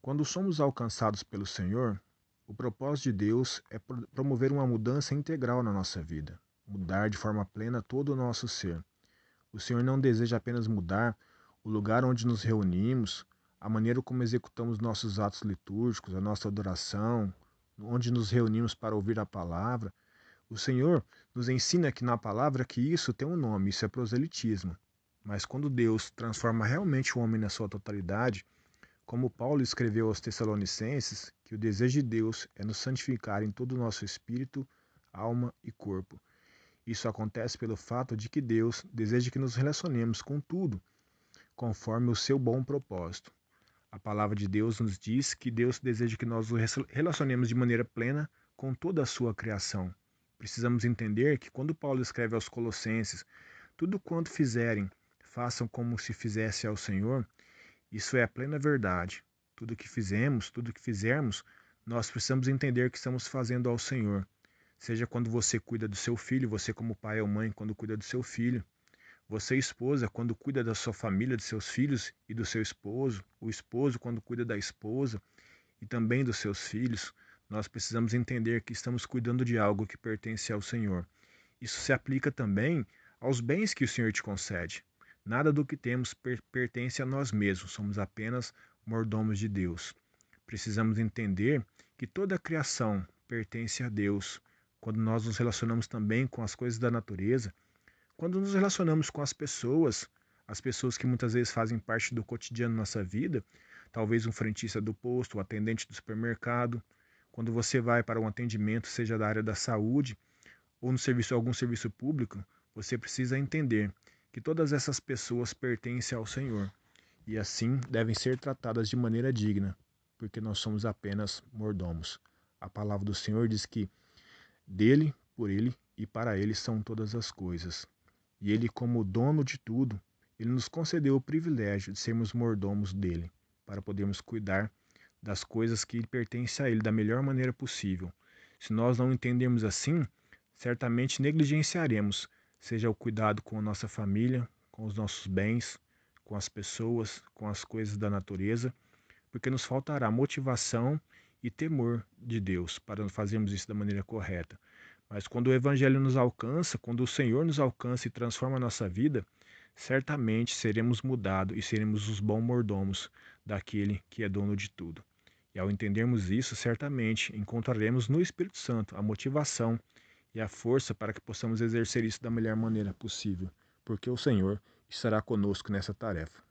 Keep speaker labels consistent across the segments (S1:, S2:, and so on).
S1: Quando somos alcançados pelo Senhor, o propósito de Deus é promover uma mudança integral na nossa vida, mudar de forma plena todo o nosso ser. O Senhor não deseja apenas mudar o lugar onde nos reunimos, a maneira como executamos nossos atos litúrgicos, a nossa adoração, onde nos reunimos para ouvir a palavra. O Senhor nos ensina aqui na palavra que isso tem um nome, isso é proselitismo. Mas quando Deus transforma realmente o homem na sua totalidade, como Paulo escreveu aos Tessalonicenses, que o desejo de Deus é nos santificar em todo o nosso espírito, alma e corpo. Isso acontece pelo fato de que Deus deseja que nos relacionemos com tudo, conforme o seu bom propósito. A palavra de Deus nos diz que Deus deseja que nós nos relacionemos de maneira plena com toda a sua criação. Precisamos entender que quando Paulo escreve aos Colossenses, tudo quanto fizerem, façam como se fizesse ao Senhor, isso é a plena verdade. Tudo que fizemos, tudo que fizermos, nós precisamos entender que estamos fazendo ao Senhor. Seja quando você cuida do seu filho, você como pai ou mãe quando cuida do seu filho, você esposa quando cuida da sua família, dos seus filhos e do seu esposo, o esposo quando cuida da esposa e também dos seus filhos, nós precisamos entender que estamos cuidando de algo que pertence ao Senhor. Isso se aplica também aos bens que o Senhor te concede. Nada do que temos pertence a nós mesmos, somos apenas mordomos de Deus. Precisamos entender que toda a criação pertence a Deus. Quando nós nos relacionamos também com as coisas da natureza, quando nos relacionamos com as pessoas que muitas vezes fazem parte do cotidiano da nossa vida, talvez um frentista do posto, o atendente do supermercado, quando você vai para um atendimento, seja da área da saúde ou no serviço, algum serviço público, você precisa entender que todas essas pessoas pertencem ao Senhor e assim devem ser tratadas de maneira digna, porque nós somos apenas mordomos. A palavra do Senhor diz que dele, por ele e para ele são todas as coisas. E ele, como dono de tudo, ele nos concedeu o privilégio de sermos mordomos dele, para podermos cuidar das coisas que pertencem a ele da melhor maneira possível. Se nós não entendermos assim, certamente negligenciaremos, seja o cuidado com a nossa família, com os nossos bens, com as pessoas, com as coisas da natureza, porque nos faltará motivação e temor de Deus para fazermos isso da maneira correta. Mas quando o Evangelho nos alcança, quando o Senhor nos alcança e transforma a nossa vida, certamente seremos mudados e seremos os bons mordomos daquele que é dono de tudo. E ao entendermos isso, certamente encontraremos no Espírito Santo a motivação e a força para que possamos exercer isso da melhor maneira possível, porque o Senhor estará conosco nessa tarefa.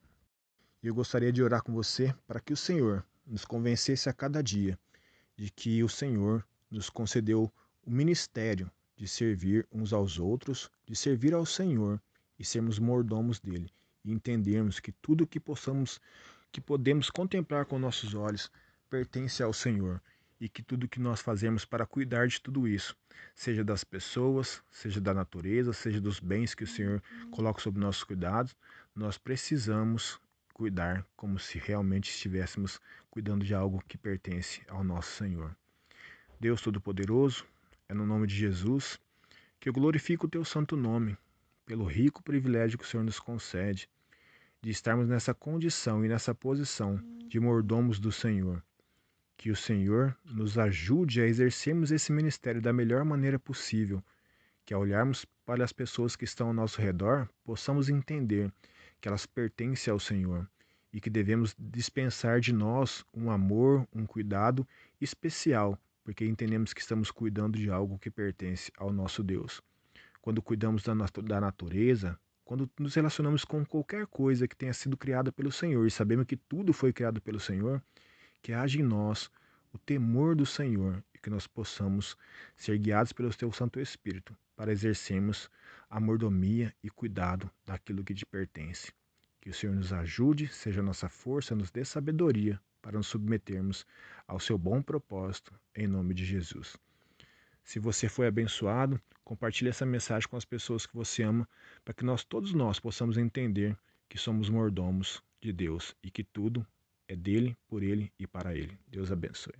S1: E eu gostaria de orar com você para que o Senhor nos convencesse a cada dia de que o Senhor nos concedeu o ministério de servir uns aos outros, de servir ao Senhor e sermos mordomos dele e entendermos que tudo que podemos contemplar com nossos olhos pertence ao Senhor e que tudo que nós fazemos para cuidar de tudo isso, seja das pessoas, seja da natureza, seja dos bens que o Senhor coloca sob nossos cuidados, nós precisamos cuidar como se realmente estivéssemos cuidando de algo que pertence ao nosso Senhor. Deus Todo-Poderoso, é no nome de Jesus que eu glorifico o teu santo nome, pelo rico privilégio que o Senhor nos concede de estarmos nessa condição e nessa posição de mordomos do Senhor. Que o Senhor nos ajude a exercermos esse ministério da melhor maneira possível, que ao olharmos para as pessoas que estão ao nosso redor, possamos entender que elas pertencem ao Senhor e que devemos dispensar de nós um amor, um cuidado especial, porque entendemos que estamos cuidando de algo que pertence ao nosso Deus. Quando cuidamos da natureza, quando nos relacionamos com qualquer coisa que tenha sido criada pelo Senhor e sabemos que tudo foi criado pelo Senhor, que haja em nós o temor do Senhor e que nós possamos ser guiados pelo teu Santo Espírito para exercermos a mordomia e cuidado daquilo que te pertence. Que o Senhor nos ajude, seja a nossa força, nos dê sabedoria para nos submetermos ao seu bom propósito, em nome de Jesus. Se você foi abençoado, compartilhe essa mensagem com as pessoas que você ama, para que todos nós possamos entender que somos mordomos de Deus e que tudo é dele, por ele e para ele. Deus abençoe.